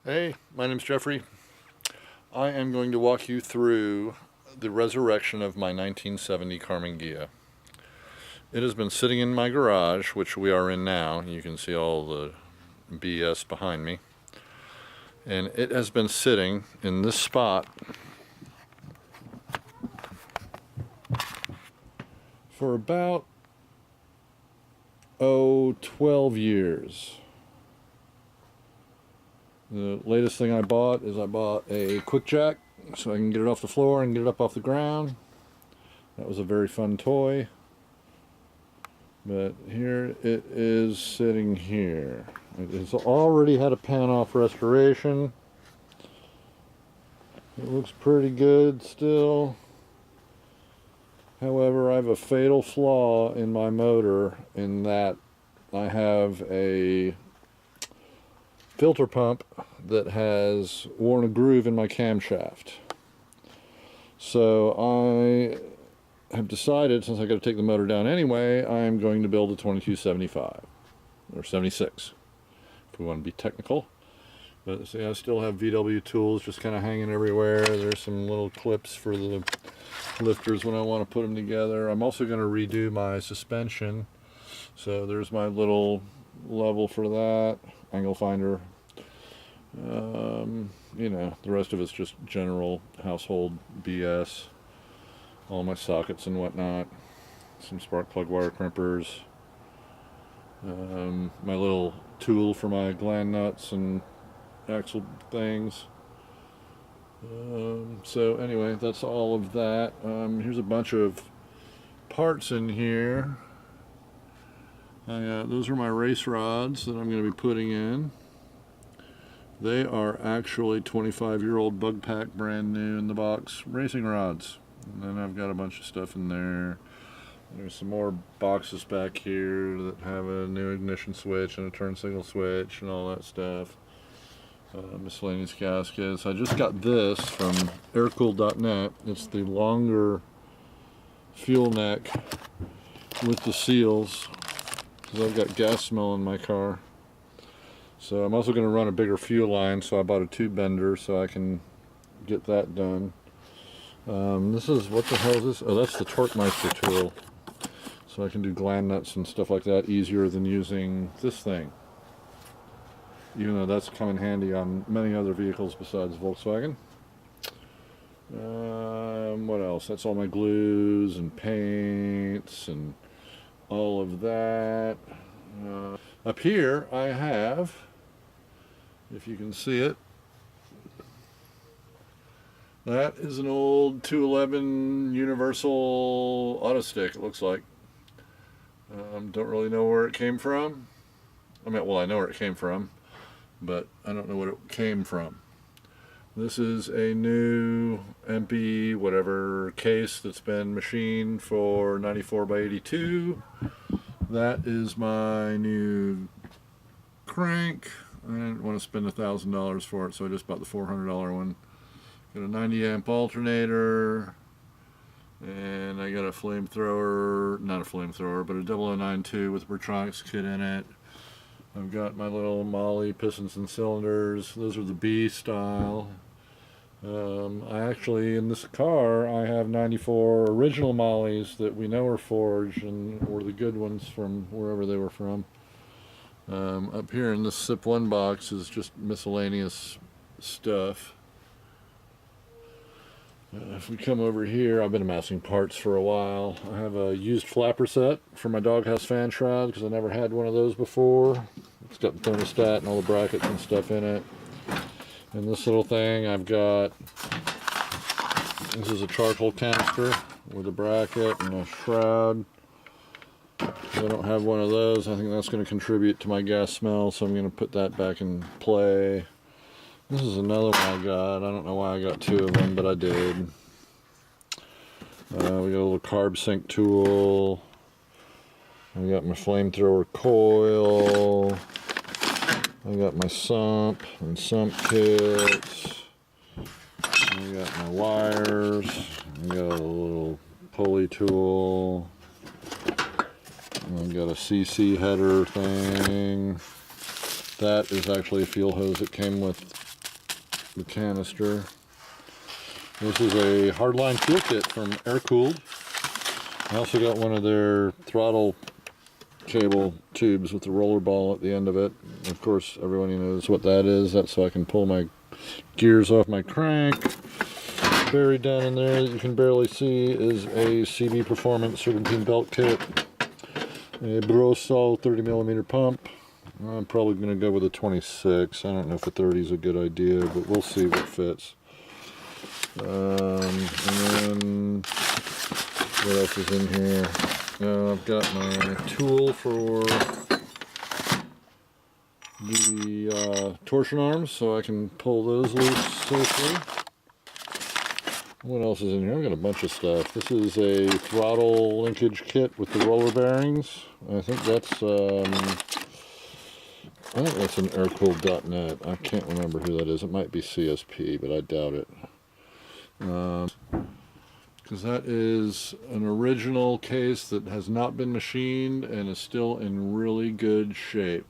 Hey, my name's Jeffrey. I am going to walk you through the resurrection of my 1970 Karmann Ghia. It has been sitting in my garage, which we are in now. You can see all the BS behind me. And it has been sitting in this spot for about, 12 years. The latest thing I bought is I bought a quick jack so I can get it off the floor and get it up off the ground. That was a very fun toy. But here it is sitting here. It has already had a pan off restoration. It looks pretty good still. However, I have a fatal flaw in my motor in that I have a filter pump that has worn a groove in my camshaft. So I have decided, since I got to take the motor down anyway, I'm going to build a 2275 or 76 if we want to be technical. But see, I still have VW tools just kind of hanging everywhere. There's some little clips for the lifters when I want to put them together. I'm also going to redo my suspension. So there's my little level for that, angle finder. You know, the rest of it's just general household BS. All my sockets and whatnot. Some spark plug wire crimpers. My little tool for my gland nuts and axle things. So anyway, that's all of that. Here's a bunch of parts in here. Those are my race rods that I'm going to be putting in. They are actually 25-year-old Bug Pack, brand new in the box racing rods. And then I've got a bunch of stuff in there. There's some more boxes back here that have a new ignition switch and a turn signal switch and all that stuff. Miscellaneous gaskets. I just got this from aircooled.net. It's the longer fuel neck with the seals, because I've got gas smell in my car. So I'm also going to run a bigger fuel line, so I bought a tube bender so I can get that done. This is, what the hell is this? Oh, that's the Torquemeister tool. So I can do gland nuts and stuff like that easier than using this thing. Even though that's come in handy on many other vehicles besides Volkswagen. What else? That's all my glues and paints and all of that. Up here I have, if you can see it, that is an old 211 Universal Auto Stick, it looks like. Don't really know where it came from. I mean, well, I know where it came from, but I don't know what it came from. This is a new MP whatever case that's been machined for 94 by 82. That is my new crank. I didn't want to spend $1,000 for it, so I just bought the $400 one. Got a 90 amp alternator, and I got a flamethrower, not a flamethrower, but a 0092 with a Bertronics kit in it. I've got my little Molly pistons and cylinders. Those are the B style. I actually, in this car, I have 94 original Mollies that we know are forged and were the good ones from wherever they were from. Up here in this SIP 1 box is just miscellaneous stuff. If we come over here, I've been amassing parts for a while. I have a used flapper set for my doghouse fan shroud because I never had one of those before. It's got the thermostat and all the brackets and stuff in it. And this little thing I've got, this is a charcoal canister with a bracket and a shroud. I don't have one of those. I think that's going to contribute to my gas smell, so I'm going to put that back in play. This is another one I got. I don't know why I got two of them, but I did. We got a little carb sync tool. I got my flamethrower coil. I got my sump and sump kits. I got my wires. I got a little pulley tool. I've got a CC header thing. That is actually a fuel hose that came with the canister. This is a hardline fuel kit from Air Cooled. I also got one of their throttle cable tubes with the roller ball at the end of it. Of course, everybody knows what that is. That's so I can pull my gears off my crank. Buried down in there that you can barely see is a CB Performance serpentine belt kit. A Brosol 30mm pump. I'm probably going to go with a 26. I don't know if a 30 is a good idea, but we'll see what fits. And then what else is in here? I've got my tool for the torsion arms, so I can pull those loose safely. What else is in here? I've got a bunch of stuff. This is a throttle linkage kit with the roller bearings. I think that's an aircooled.net. I can't remember who that is. It might be CSP, but I doubt it. Because that is an original case that has not been machined and is still in really good shape.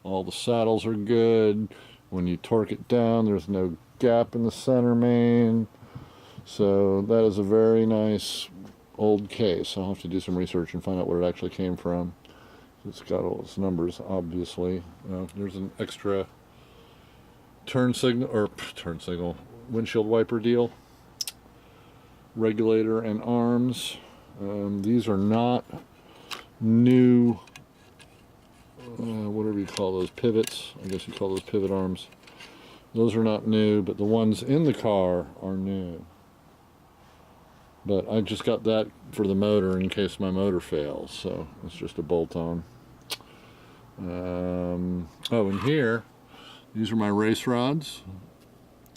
All the saddles are good. When you torque it down, there's no gap in the center main. So that is a very nice old case. I'll have to do some research and find out where it actually came from. It's got all its numbers, obviously. There's an extra turn signal, windshield wiper deal. Regulator and arms. These are not new, whatever you call those, pivots. I guess you call those pivot arms. Those are not new, but the ones in the car are new. But I just got that for the motor in case my motor fails, so it's just a bolt-on. Oh, and here, these are my race rods.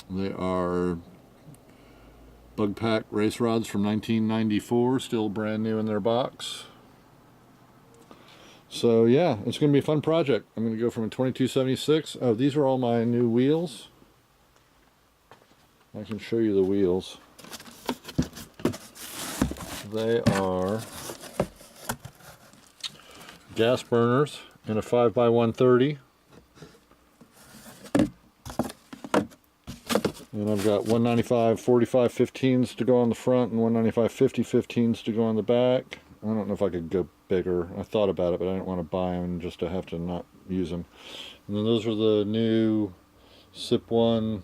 They are Bug Pack race rods from 1994, still brand new in their box. So yeah, it's going to be a fun project. I'm going to go from a 2276. Oh, these are all my new wheels. I can show you the wheels. They are gas burners in a 5x130. And I've got 195 45 15s to go on the front and 195 50 15s to go on the back. I don't know if I could go bigger. I thought about it, but I didn't want to buy them just to have to not use them. And then those are the new SIP1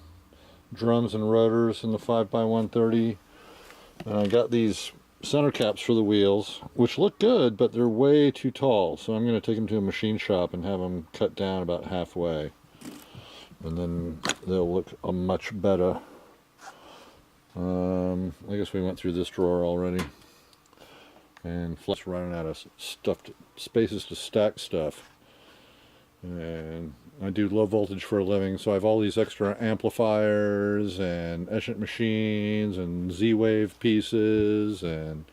drums and rotors in the 5x130. And I got these center caps for the wheels, which look good, but they're way too tall. So I'm going to take them to a machine shop and have them cut down about halfway. And then they'll look much better. I guess we went through this drawer already. And Flex running out of stuffed spaces to stack stuff. And I do low voltage for a living, so I have all these extra amplifiers and Escient machines and Z-Wave pieces and,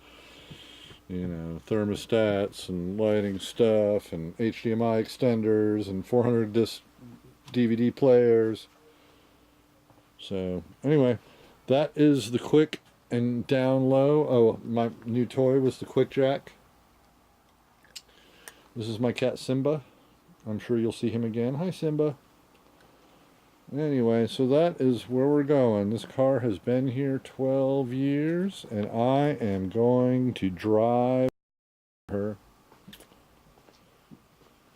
you know, thermostats and lighting stuff and HDMI extenders and 400 disc DVD players. So anyway, that is the quick and down low. Oh, my new toy was the quick jack. This is my cat Simba. I'm sure you'll see him again. Hi Simba. Anyway, so that is where we're going. This car has been here 12 years and I am going to drive her.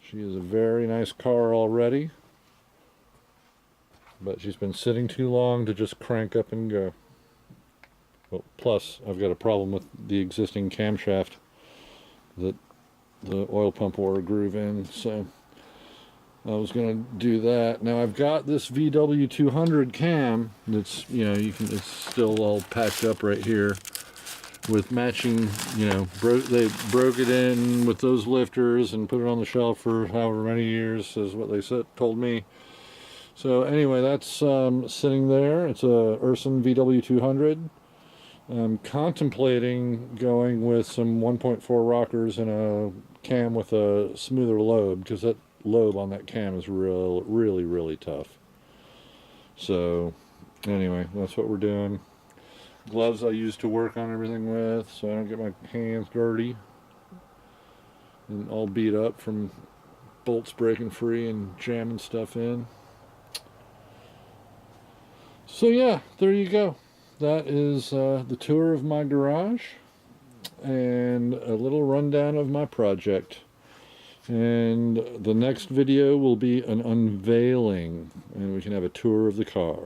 She is a very nice car already, but she's been sitting too long to just crank up and go. Well, plus I've got a problem with the existing camshaft that the oil pump wore a groove in, so I was going to do that. Now I've got this VW200 cam that's, you know, it's still all packed up right here with matching, you know, they broke it in with those lifters and put it on the shelf for however many years is what they told me. So anyway, that's sitting there. It's a Urson VW200. I'm contemplating going with some 1.4 rockers and a cam with a smoother lobe, because that lobe on that cam is really tough. So anyway, that's what we're doing. Gloves I use to work on everything with, so I don't get my hands dirty and all beat up from bolts breaking free and jamming stuff in. So yeah, there you go. That is the tour of my garage and a little rundown of my project. And the next video will be an unveiling, and we can have a tour of the car.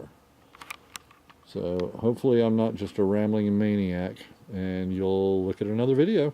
So hopefully I'm not just a rambling maniac, and you'll look at another video.